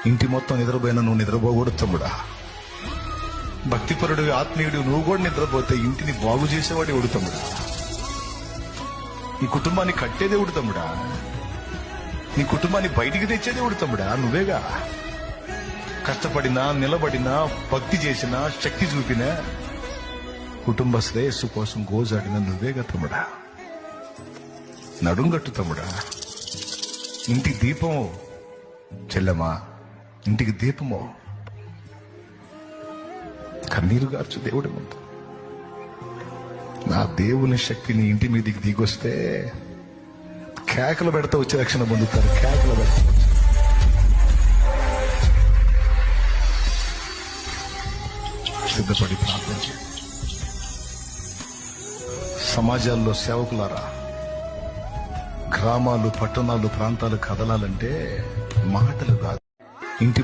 ఇంటి మొత్తం నిద్రపోయినా నువ్వు నిద్రపోకూడదు తమ్ముడా. భక్తిపరుడు ఆత్మీయుడు నువ్వు కూడా నిద్రపోతే ఇంటిని బాగు చేసేవాడు ఎవడు తమ్ముడా? నీ కుటుంబాన్ని కట్టేదేవుడు తమ్ముడా? నీ కుటుంబాన్ని బయటికి తెచ్చేదేవుడు తమ్ముడా? నువ్వేగా. కష్టపడినా, నిలబడినా, భక్తి చేసినా, శక్తి చూపినా, కుటుంబ శ్రేయస్సు కోసం గోజాడినా నువ్వేగా తమ్ముడా. నడుంగట్టు తమ్ముడా. ఇంటికి దీపము చెల్లెమా, ఇంటికి దీపము. కన్నీరు గార్చు దేవుడి ముందు. నా దేవుని శక్తిని ఇంటి మీదకి దిగొస్తే కేకలు పెడతా వచ్చి రక్షణ పొందుతారు. కేకలు పెడతా సిద్ధపడి ప్రార్థన చేయండి. సమాజాల్లో సేవకులారా, గ్రామాలు, పట్టణాలు, ప్రాంతాలు కదలాలంటే మాటలు కాదు, ఇంటి